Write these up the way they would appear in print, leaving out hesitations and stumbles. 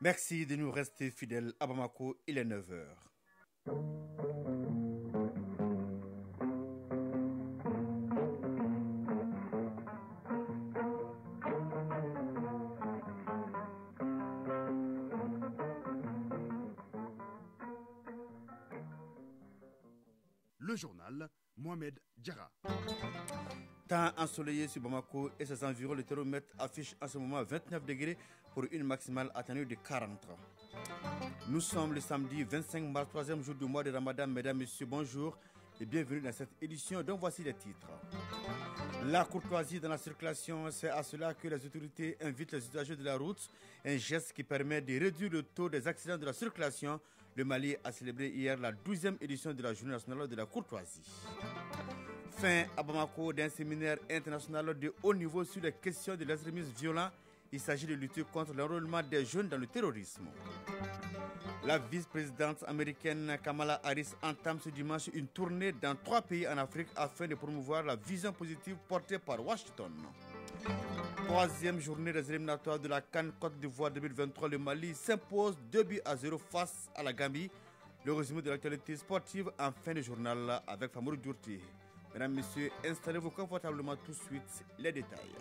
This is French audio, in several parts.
Merci de nous rester fidèles à Bamako, il est 9 heures. Le journal Mohamed Diarra. Temps ensoleillé sur Bamako et ses environs, le thermomètre affiche en ce moment 29 degrés pour une maximale atteignée de 40. Nous sommes le samedi 25 mars, troisième jour du mois de Ramadan. Mesdames, Messieurs, bonjour et bienvenue dans cette édition dont voici les titres. La courtoisie dans la circulation, c'est à cela que les autorités invitent les usagers de la route, un geste qui permet de réduire le taux des accidents de la circulation. Le Mali a célébré hier la 12e édition de la Journée nationale de la courtoisie. Fin à Bamako d'un séminaire international de haut niveau sur les questions de l'extrémisme violent. Il s'agit de lutter contre l'enrôlement des jeunes dans le terrorisme. La vice-présidente américaine Kamala Harris entame ce dimanche une tournée dans 3 pays en Afrique afin de promouvoir la vision positive portée par Washington. Troisième journée des éliminatoires de la CAN Côte d'Ivoire 2023, le Mali s'impose 2-0 face à la Gambie. Le résumé de l'actualité sportive en fin de journal avec Famour Djourti. Mesdames, Messieurs, installez-vous confortablement tout de suite, les détails.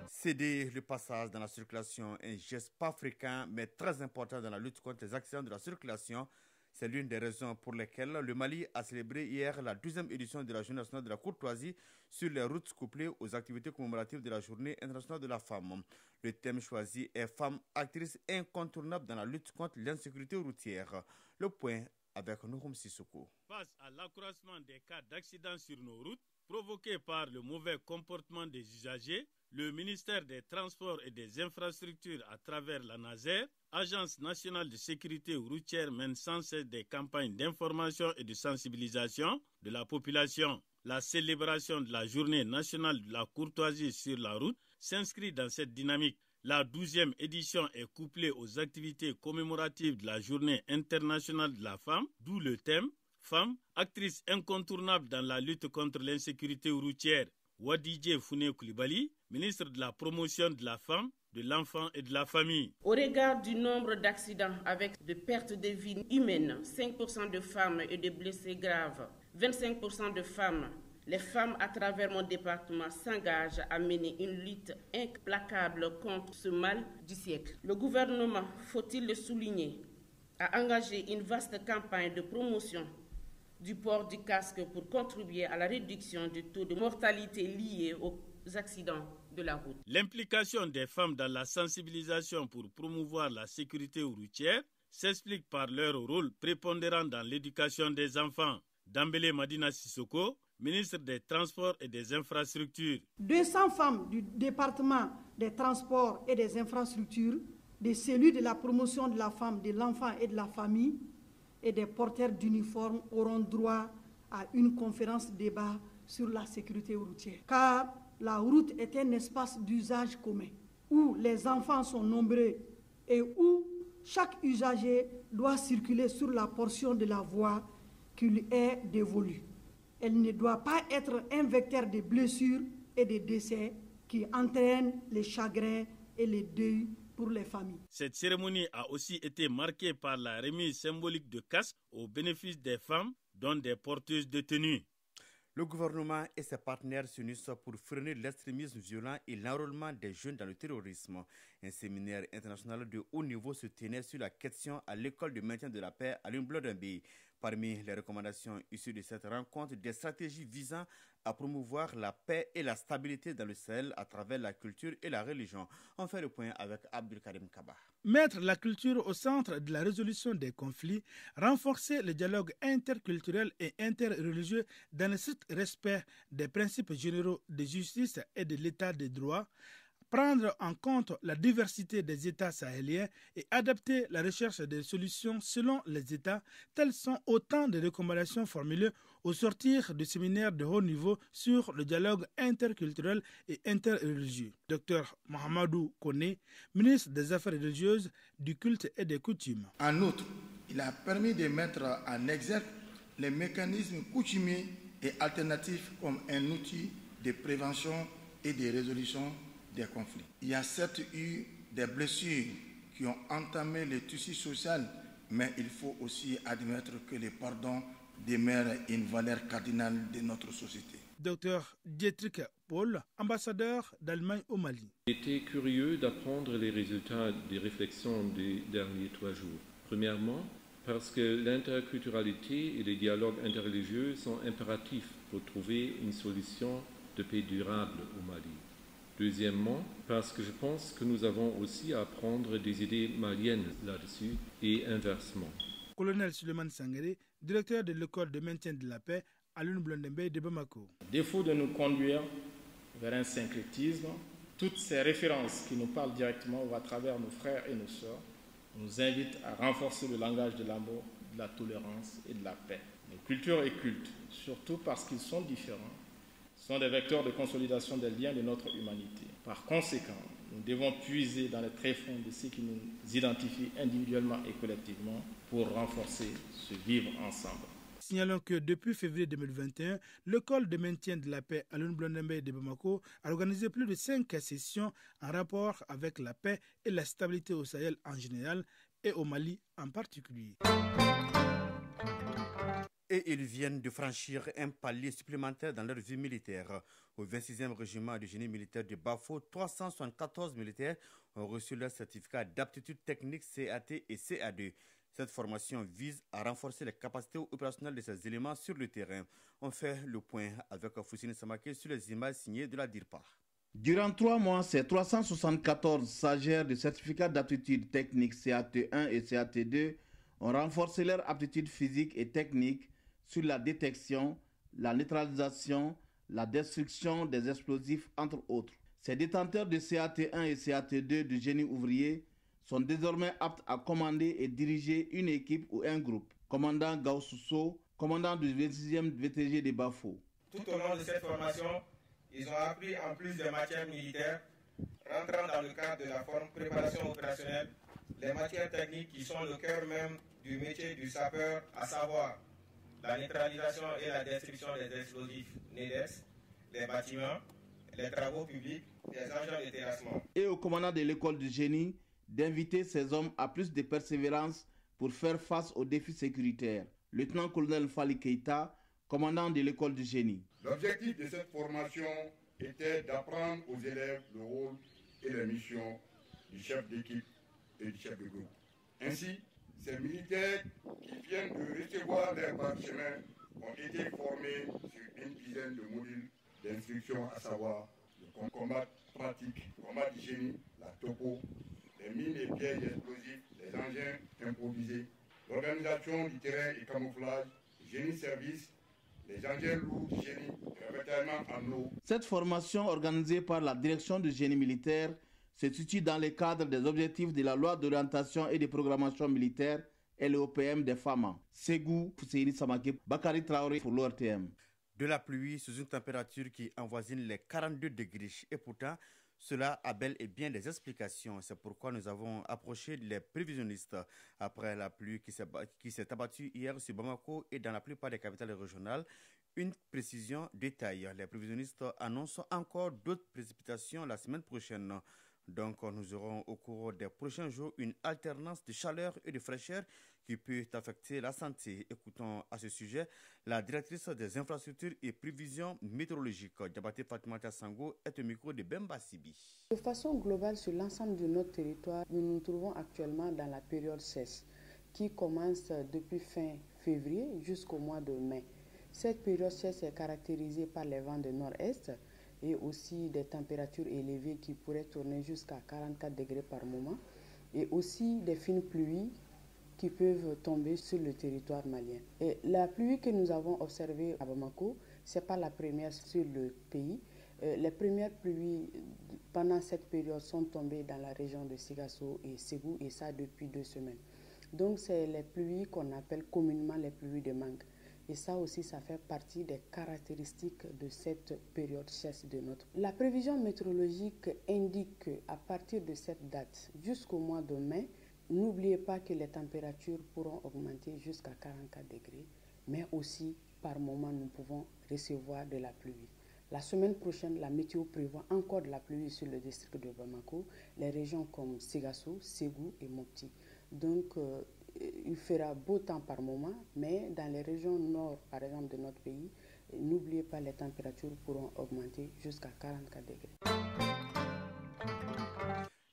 Céder le passage dans la circulation, un geste pas fréquent mais très important dans la lutte contre les accidents de la circulation. C'est l'une des raisons pour lesquelles le Mali a célébré hier la 12e édition de la Journée nationale de la courtoisie sur les routes couplées aux activités commémoratives de la Journée internationale de la femme. Le thème choisi est « Femmes actrices incontournables dans la lutte contre l'insécurité routière ». Le point avec Nouroum Sissoko. Face à l'accroissement des cas d'accidents sur nos routes provoqués par le mauvais comportement des usagers, le ministère des Transports et des Infrastructures à travers la NASER, Agence nationale de sécurité routière, mène sans cesse des campagnes d'information et de sensibilisation de la population. La célébration de la Journée nationale de la courtoisie sur la route s'inscrit dans cette dynamique. La 12e édition est couplée aux activités commémoratives de la Journée internationale de la femme, d'où le thème « Femmes, actrices incontournables dans la lutte contre l'insécurité routière ». Wadidje Founé Koulibaly, ministre de la promotion de la femme, de l'enfant et de la famille. Au regard du nombre d'accidents avec de pertes de vie humaines, 5% de femmes et de blessés graves, 25% de femmes, les femmes à travers mon département s'engagent à mener une lutte implacable contre ce mal du siècle. Le gouvernement, faut-il le souligner, a engagé une vaste campagne de promotion du port du casque pour contribuer à la réduction du taux de mortalité lié aux accidents de la route. L'implication des femmes dans la sensibilisation pour promouvoir la sécurité routière s'explique par leur rôle prépondérant dans l'éducation des enfants. Dambélé Madina Sissoko, ministre des Transports et des Infrastructures. 200 femmes du département des Transports et des Infrastructures, des cellules de la promotion de la femme, de l'enfant et de la famille et des porteurs d'uniformes auront droit à une conférence débat sur la sécurité routière. Car la route est un espace d'usage commun où les enfants sont nombreux et où chaque usager doit circuler sur la portion de la voie qui lui est dévolue. Elle ne doit pas être un vecteur de blessures et de décès qui entraînent les chagrins et les deuils pour les familles. Cette cérémonie a aussi été marquée par la remise symbolique de casques au bénéfice des femmes, dont des porteuses de tenue. Le gouvernement et ses partenaires s'unissent pour freiner l'extrémisme violent et l'enrôlement des jeunes dans le terrorisme. Un séminaire international de haut niveau se tenait sur la question à l'école de maintien de la paix à l'Umblo-Dambé. Parmi les recommandations issues de cette rencontre, des stratégies visant à promouvoir la paix et la stabilité dans le Sahel à travers la culture et la religion. On fait le point avec Abdelkarim Kaba. Mettre la culture au centre de la résolution des conflits, renforcer le dialogue interculturel et interreligieux dans le strict respect des principes généraux de justice et de l'état de droit, prendre en compte la diversité des États sahéliens et adapter la recherche des solutions selon les États, telles sont autant de recommandations formulées au sortir du séminaire de haut niveau sur le dialogue interculturel et interreligieux. Dr Mohamedou Koné, ministre des Affaires religieuses, du culte et des coutumes. En outre, il a permis de mettre en exergue les mécanismes coutumiers et alternatifs comme un outil de prévention et de résolution des conflits. Il y a certes eu des blessures qui ont entamé le tissu social, mais il faut aussi admettre que le pardon demeure une valeur cardinale de notre société. Dr Dietrich Paul, ambassadeur d'Allemagne au Mali. J'étais curieux d'apprendre les résultats des réflexions des derniers 3 jours. Premièrement, parce que l'interculturalité et les dialogues interreligieux sont impératifs pour trouver une solution de paix durable au Mali. Deuxièmement, parce que je pense que nous avons aussi à apprendre des idées maliennes là-dessus et inversement. Colonel Suleiman Sangaré, directeur de l'école de maintien de la paix à l'UNBLNDB de Bamako. Défaut de nous conduire vers un syncrétisme, toutes ces références qui nous parlent directement ou à travers nos frères et nos sœurs nous invitent à renforcer le langage de l'amour, de la tolérance et de la paix. Nos cultures et cultes, surtout parce qu'ils sont différents, sont des vecteurs de consolidation des liens de notre humanité. Par conséquent, nous devons puiser dans les tréfonds de ce qui nous identifie individuellement et collectivement pour renforcer ce vivre ensemble. Signalons que depuis février 2021, l'école de maintien de la paix à l'UNBLNDB de Bamako a organisé plus de 5 sessions en rapport avec la paix et la stabilité au Sahel en général et au Mali en particulier. Et ils viennent de franchir un palier supplémentaire dans leur vie militaire. Au 26e régiment du génie militaire de Bafo, 374 militaires ont reçu leur certificat d'aptitude technique CAT et CA2. Cette formation vise à renforcer les capacités opérationnelles de ces éléments sur le terrain. On fait le point avec Foussine Samaké sur les images signées de la DIRPA. Durant 3 mois, ces 374 stagiaires de certificat d'aptitude technique CAT1 et CAT2 ont renforcé leur aptitude physique et technique sur la détection, la neutralisation, la destruction des explosifs, entre autres. Ces détenteurs de CAT1 et CAT2 du génie ouvrier sont désormais aptes à commander et diriger une équipe ou un groupe. Commandant Gaoussousso, commandant du 26e VTG de Bafo. Tout au long de cette formation, ils ont appris en plus des matières militaires, rentrant dans le cadre de la préparation opérationnelle, les matières techniques qui sont le cœur même du métier du sapeur, à savoir la neutralisation et la destruction des explosifs NEDES, les bâtiments, les travaux publics, les engins de terrassement. Et au commandant de l'école du génie, d'inviter ces hommes à plus de persévérance pour faire face aux défis sécuritaires. Lieutenant-colonel Fali Keita, commandant de l'école du génie. L'objectif de cette formation était d'apprendre aux élèves le rôle et les missions du chef d'équipe et du chef de groupe. Ainsi, ces militaires qui viennent de recevoir leur parchemin ont été formés sur une dizaine de modules d'instruction, à savoir le combat pratique, le combat du génie, la topo, les mines et pièges explosifs, les engins improvisés, l'organisation du terrain et camouflage, génie service, les engins lourds du génie, le ravitaillement en eau. Cette formation organisée par la direction du génie militaire se situe dans le cadre des objectifs de la loi d'orientation et de programmation militaire LOPM des FAMA. Ségou, Foussini Samake, Bakari Traoré pour l'ORTM. De la pluie sous une température qui avoisine les 42 degrés. Et pourtant, cela a bel et bien des explications. C'est pourquoi nous avons approché les prévisionnistes. Après la pluie qui s'est abattue hier sur Bamako et dans la plupart des capitales régionales, une précision détaille. Les prévisionnistes annoncent encore d'autres précipitations la semaine prochaine. Donc, nous aurons au cours des prochains jours une alternance de chaleur et de fraîcheur qui peut affecter la santé. Écoutons à ce sujet la directrice des infrastructures et prévisions météorologiques, Diabaté Fatimata Sango, est au micro de Bemba Sibi. De façon globale, sur l'ensemble de notre territoire, nous nous trouvons actuellement dans la période sèche qui commence depuis fin février jusqu'au mois de mai. Cette période sèche est caractérisée par les vents de nord-est et aussi des températures élevées qui pourraient tourner jusqu'à 44 degrés par moment et aussi des fines pluies qui peuvent tomber sur le territoire malien. Et la pluie que nous avons observée à Bamako, ce n'est pas la première sur le pays. Les premières pluies pendant cette période sont tombées dans la région de Sigasso et Ségou, et ça depuis 2 semaines. Donc c'est les pluies qu'on appelle communément les pluies de mangue. Et ça aussi, ça fait partie des caractéristiques de cette période sèche de notre pays. La prévision météorologique indique qu'à partir de cette date jusqu'au mois de mai, n'oubliez pas que les températures pourront augmenter jusqu'à 44 degrés, mais aussi par moment nous pouvons recevoir de la pluie. La semaine prochaine, la météo prévoit encore de la pluie sur le district de Bamako, les régions comme Ségasso, Ségou et Mopti. Donc, il fera beau temps par moment, mais dans les régions nord, par exemple, de notre pays, n'oubliez pas, les températures pourront augmenter jusqu'à 44 degrés.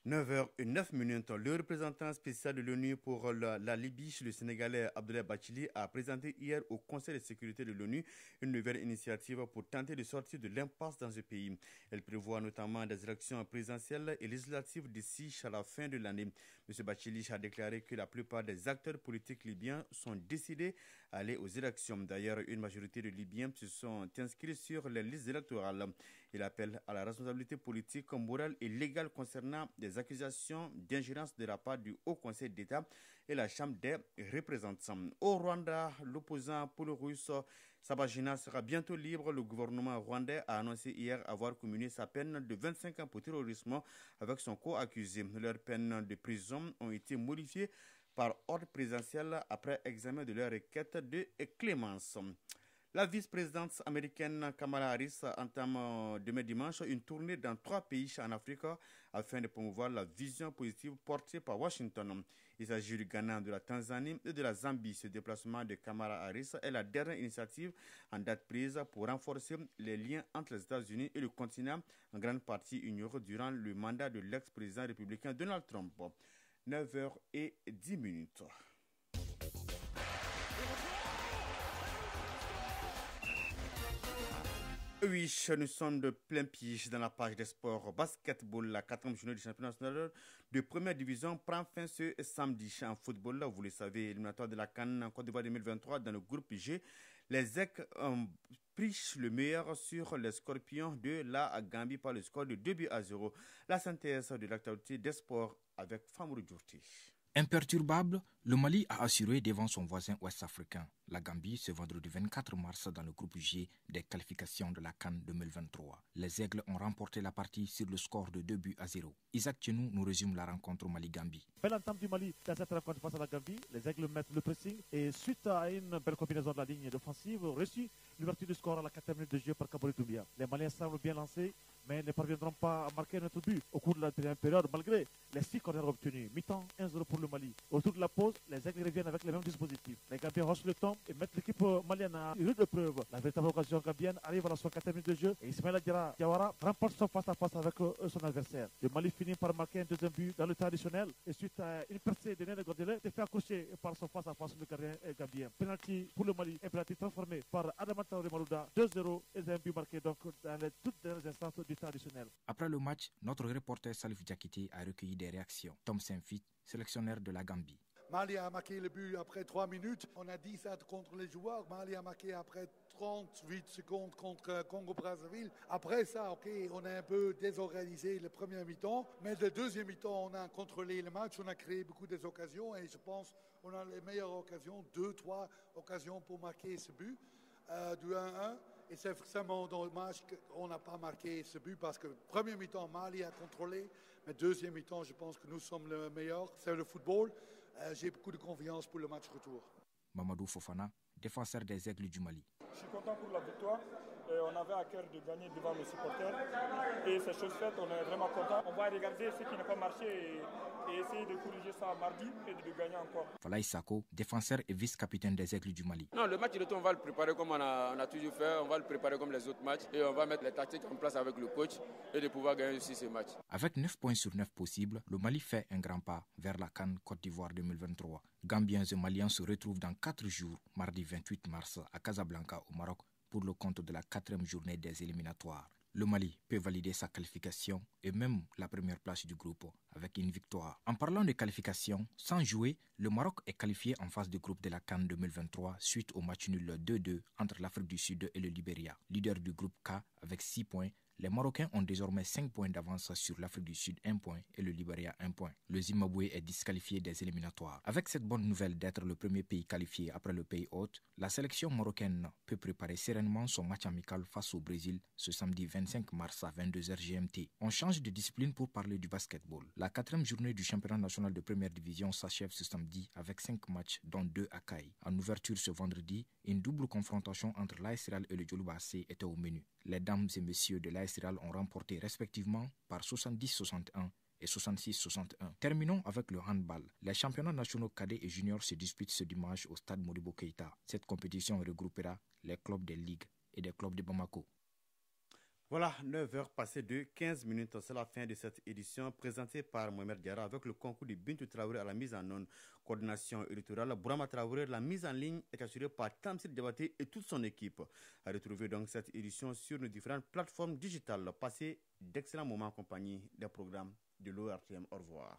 9h09, le représentant spécial de l'ONU pour la Libye, le Sénégalais Abdoulaye Bathily, a présenté hier au Conseil de sécurité de l'ONU une nouvelle initiative pour tenter de sortir de l'impasse dans ce pays. Elle prévoit notamment des élections présidentielles et législatives d'ici à la fin de l'année. M. Bathily a déclaré que la plupart des acteurs politiques libyens sont décidés à aller aux élections. D'ailleurs, une majorité de Libyens se sont inscrits sur les listes électorales. Il appelle à la responsabilité politique, morale et légale concernant des accusations d'ingérence de la part du Haut Conseil d'État et la Chambre des représentants. Au Rwanda, l'opposant pro-russe Sabajina sera bientôt libre. Le gouvernement rwandais a annoncé hier avoir communé sa peine de 25 ans pour terrorisme avec son co-accusé. Leurs peines de prison ont été modifiées par ordre présidentiel après examen de leur requête de clémence. La vice-présidente américaine Kamala Harris entame demain dimanche une tournée dans 3 pays en Afrique afin de promouvoir la vision positive portée par Washington. Il s'agit du Ghana, de la Tanzanie et de la Zambie. Ce déplacement de Kamala Harris est la dernière initiative en date prise pour renforcer les liens entre les États-Unis et le continent, en grande partie ignoré durant le mandat de l'ex-président républicain Donald Trump. 9h10. Oui, nous sommes de plein pied dans la page des sports. Basketball, la 4e journée du championnat national de première division prend fin ce samedi. En football, vous le savez, éliminatoire de la CAN en Côte d'Ivoire 2023 dans le groupe G. Les EC ont pris le meilleur sur les Scorpions de la Gambie par le score de 2-0. La synthèse de l'actualité des sports avec Famourou Djourti. Imperturbable, le Mali a assuré devant son voisin ouest-africain, la Gambie, ce vendredi 24 mars dans le groupe G des qualifications de la CAN 2023. Les Aigles ont remporté la partie sur le score de 2-0. Isaac Tchenou nous résume la rencontre Mali-Gambie. Belle entame du Mali dans cette rencontre face à la Gambie. Les Aigles mettent le pressing et suite à une belle combinaison de la ligne offensive, reçu l'ouverture du score à la 4e minute de jeu par Kabori Doumbia. Les Maliens semblent bien lancés, mais ne parviendront pas à marquer notre but au cours de la dernière période malgré les 6 corners obtenus. Mi-temps 1-0 pour le Mali. Autour de la pause, les Aigles reviennent avec les mêmes dispositifs. Les Gambiens hochent le temps et mettent l'équipe malienne à une rude preuve. La véritable occasion gambienne arrive à la 64e minute de jeu et Ismaïla Diawara remporte son face-à-face avec son adversaire. Le Mali finit par marquer un deuxième but dans le temps additionnel et suite à une percée de Néné Gordelé, s'est fait accrocher par son face-à-face le gardien gambien. Penalty pour le Mali, un penalty transformé par Adama Traoré Malouda, 2-0 et un but marqué donc dans les toutes dernières instances du temps additionnel. Après le match, notre reporter Salif Diakité a recueilli des réactions. Tom Saint-Fit, sélectionneur de la Gambie. Mali a marqué le but après 3 minutes. On a dit ça contre les joueurs. Mali a marqué après 38 secondes contre Congo-Brazzaville. Après ça, on a un peu désorganisé le premier mi-temps. Mais le deuxième mi-temps, on a contrôlé le match. On a créé beaucoup d'occasions. Et je pense qu'on a les meilleures occasions, 2-3 occasions pour marquer ce but du 1-1. Et c'est vraiment dommage qu'on n'a pas marqué ce but parce que premier mi-temps, Mali a contrôlé. Mais deuxième mi-temps, je pense que nous sommes le meilleur. C'est le football. J'ai beaucoup de confiance pour le match retour. Mamadou Fofana, défenseur des Aigles du Mali. Je suis content pour la victoire. On avait à cœur de gagner devant nos supporters. Et c'est chose faite, on est vraiment content. On va regarder ce qui n'a pas marché et essayer de corriger ça mardi et de gagner encore. Falaï Sako, défenseur et vice-capitaine des Aigles du Mali. Non, le match de retour, on va le préparer comme on a toujours fait. On va le préparer comme les autres matchs. Et on va mettre les tactiques en place avec le coach et de pouvoir gagner aussi ces matchs. Avec 9 points sur 9 possibles, le Mali fait un grand pas vers la CAN Côte d'Ivoire 2023. Gambiens et Maliens se retrouvent dans 4 jours, mardi 28 mars, à Casablanca, au Maroc, pour le compte de la 4e journée des éliminatoires. Le Mali peut valider sa qualification et même la première place du groupe avec une victoire. En parlant de qualification, sans jouer, le Maroc est qualifié en phase de groupe de la CAN 2023 suite au match nul 2-2 entre l'Afrique du Sud et le Libéria. Leader du groupe K avec 6 points, Les Marocains ont désormais 5 points d'avance sur l'Afrique du Sud 1 point et le Libéria 1 point. Le Zimbabwe est disqualifié des éliminatoires. Avec cette bonne nouvelle d'être le premier pays qualifié après le pays hôte, la sélection marocaine peut préparer sereinement son match amical face au Brésil ce samedi 25 mars à 22h GMT. On change de discipline pour parler du basketball. La 4e journée du championnat national de première division s'achève ce samedi avec 5 matchs dont 2 à Caille. En ouverture ce vendredi, une double confrontation entre l'AS Real et le Djoloba AC était au menu. Les dames et messieurs de l'AS Real ont remporté respectivement par 70-61 et 66-61. Terminons avec le handball. Les championnats nationaux cadets et juniors se disputent ce dimanche au stade Modibo Keïta. Cette compétition regroupera les clubs des ligues et des clubs de Bamako. Voilà, 9h passées de 15 minutes. C'est la fin de cette édition présentée par Mohamed Diarra avec le concours de Bintou Traoré à la mise en onde. Coordination électorale, Bourama Traoré, la mise en ligne est assurée par Tamsir Diabaté et toute son équipe. À retrouver donc cette édition sur nos différentes plateformes digitales. Passez d'excellents moments en compagnie des programmes de l'ORTM. Au revoir.